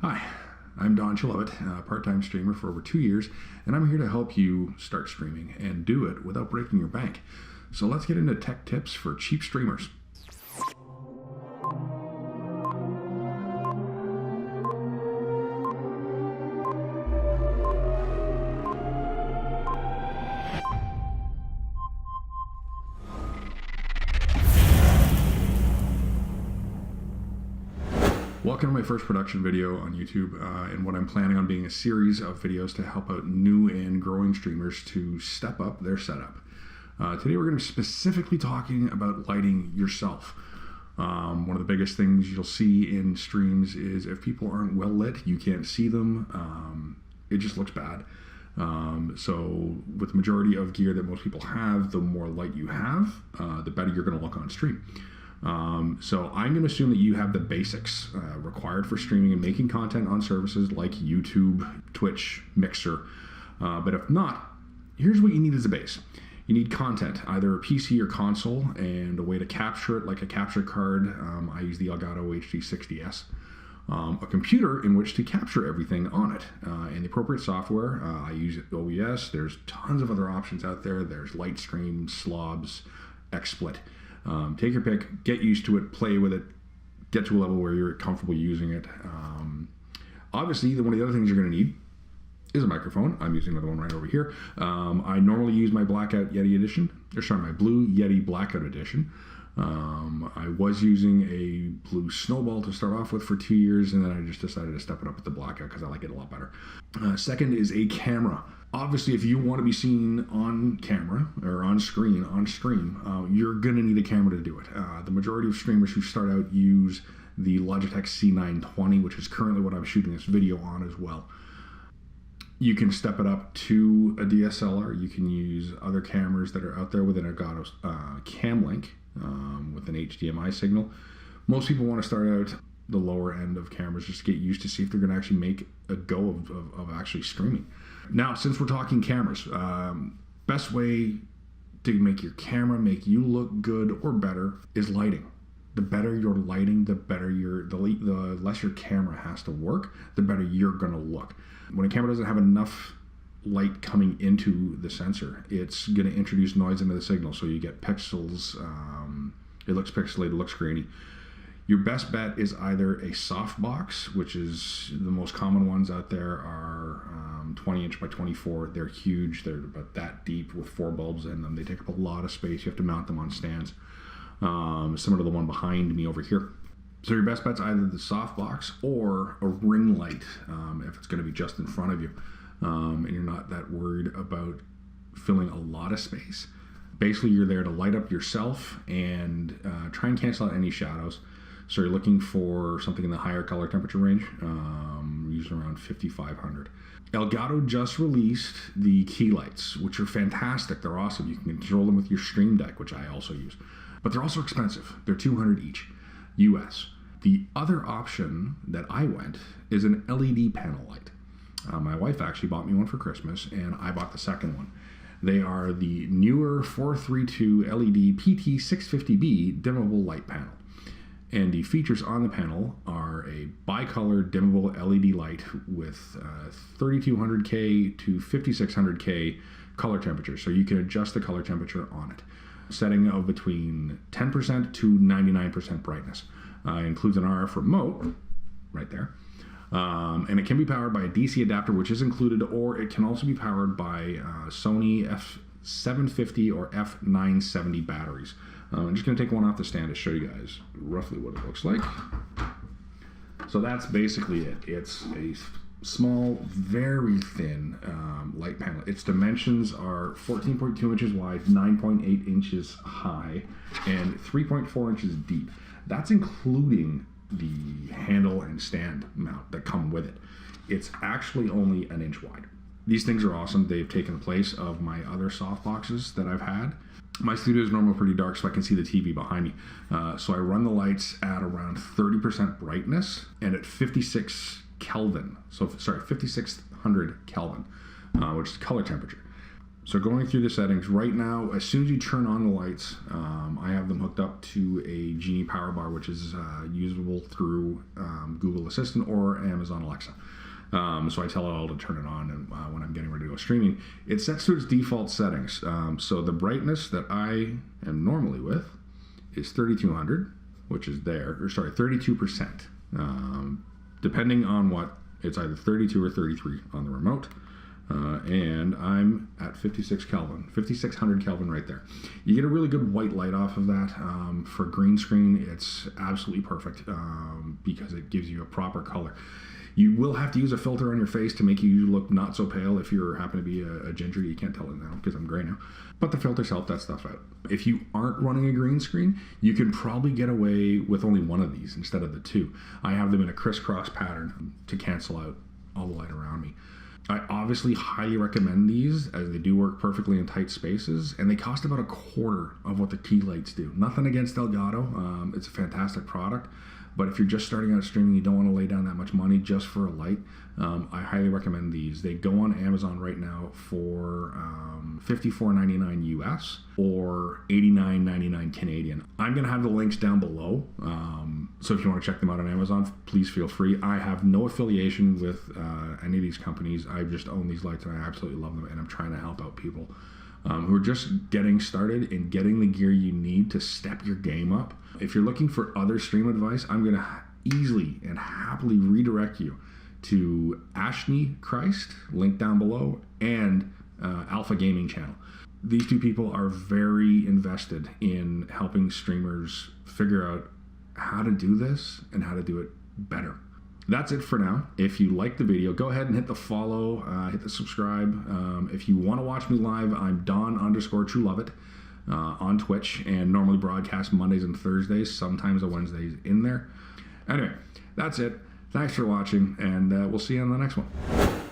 Hi, I'm Don Chilovit, a part-time streamer for over 2 years, and I'm here to help you start streaming and do it without breaking your bank. So let's get into tech tips for cheap streamers. Welcome to my first production video on YouTube, and what I'm planning on being a series of videos to help out new and growing streamers to step up their setup. Today we're going to be specifically talking about lighting yourself. One of the biggest things you'll see in streams is if people aren't well lit, you can't see them. It just looks bad. So with the majority of gear that most people have, the more light you have, the better you're going to look on stream. So I'm going to assume that you have the basics required for streaming and making content on services like YouTube, Twitch, Mixer. But if not, here's what you need as a base. You need content, either a PC or console, and a way to capture it, like a capture card. I use the Elgato HD60S. A computer in which to capture everything on it, and the appropriate software. I use OBS. There's tons of other options out there. There's Lightstream, Slobs, XSplit. Take your pick, get used to it, play with it, get to a level where you're comfortable using it. Obviously, one of the other things you're going to need is a microphone. I'm using another one right over here. I normally use my Blackout Yeti edition, my Blue Yeti Blackout edition. I was using a Blue Snowball to start off with for 2 years, and then I just decided to step it up with the Blackout because I like it a lot better. Second is a camera. Obviously, if you want to be seen on camera or on screen, on stream, you're going to need a camera to do it. The majority of streamers who start out use the Logitech C920, which is currently what I'm shooting this video on as well. You can step it up to a DSLR. You can use other cameras that are out there with an Elgato Camlink with an HDMI signal. Most people want to start out the lower end of cameras just to get used to see if they're going to actually make a go of actually streaming. Now, since we're talking cameras, best way to make your camera make you look good or better is lighting. The better your lighting, the better the less your camera has to work, the better you're going to look. When a camera doesn't have enough light coming into the sensor, it's going to introduce noise into the signal, so you get pixels. It looks pixelated, it looks grainy. Your best bet is either a softbox, which is the most common ones out there are 20 inch by 24. They're huge. They're about that deep with 4 bulbs in them. They take up a lot of space. You have to mount them on stands, similar to the one behind me over here. So your best bet's either the softbox or a ring light if it's going to be just in front of you, and you're not that worried about filling a lot of space. Basically, you're there to light up yourself and try and cancel out any shadows. So you're looking for something in the higher color temperature range, usually around 5500. Elgato just released the key lights, which are fantastic. They're awesome. You can control them with your Stream Deck, which I also use. But they're also expensive. They're $200 each, US. The other option that I went is an LED panel light. My wife actually bought me one for Christmas, and I bought the second one. They are the newer 432 LED PT650B dimmable light panel. And the features on the panel are a bicolor dimmable LED light with 3200K to 5600K color temperature. So you can adjust the color temperature on it. Setting of between 10% to 99% brightness. It includes an RF remote right there. And it can be powered by a DC adapter, which is included, or it can also be powered by Sony F750 or F970 batteries. I'm just going to take one off the stand to show you guys roughly what it looks like. So that's basically it. It's a small, very thin light panel. Its dimensions are 14.2 inches wide, 9.8 inches high, and 3.4 inches deep. That's including the handle and stand mount that come with it. It's actually only an inch wide. These things are awesome. They've taken the place of my other softboxes that I've had. My studio is normally pretty dark, so I can see the TV behind me. So I run the lights at around 30% brightness and at 56 Kelvin. So, sorry, 5600 Kelvin, which is color temperature. So going through the settings right now, as soon as you turn on the lights, I have them hooked up to a Genie Power Bar, which is usable through Google Assistant or Amazon Alexa. So I tell it all to turn it on, and when I'm getting ready to go streaming, it sets to its default settings. So the brightness that I am normally with is 3200, which is there, or sorry, 32%. Depending on what, it's either 32 or 33 on the remote. And I'm at 5600 Kelvin right there. You get a really good white light off of that. For green screen, it's absolutely perfect because it gives you a proper color. You will have to use a filter on your face to make you look not so pale if you happen to be a ginger. You can't tell it now because I'm gray now. But the filters help that stuff out. If you aren't running a green screen, you can probably get away with only one of these instead of the two. I have them in a crisscross pattern to cancel out all the light around me. I obviously highly recommend these as they do work perfectly in tight spaces, and they cost about a quarter of what the key lights do. Nothing against Elgato. It's a fantastic product. But if you're just starting out streaming, you don't want to lay down that much money just for a light, I highly recommend these. They go on Amazon right now for $54.99 US or $89.99 Canadian. I'm going to have the links down below. So if you want to check them out on Amazon, please feel free. I have no affiliation with any of these companies. I just own these lights and I absolutely love them, and I'm trying to help out people who are just getting started and getting the gear you need to step your game up. If you're looking for other stream advice, I'm going to easily and happily redirect you to Ashney Christ, link down below, and Alpha Gaming Channel. These two people are very invested in helping streamers figure out how to do this and how to do it better. That's it for now. If you like the video, go ahead and hit the follow, hit the subscribe. If you want to watch me live, I'm Don_TrueLoveit on Twitch, and normally broadcast Mondays and Thursdays, sometimes a Wednesdays in there. Anyway, that's it. Thanks for watching, and we'll see you on the next one.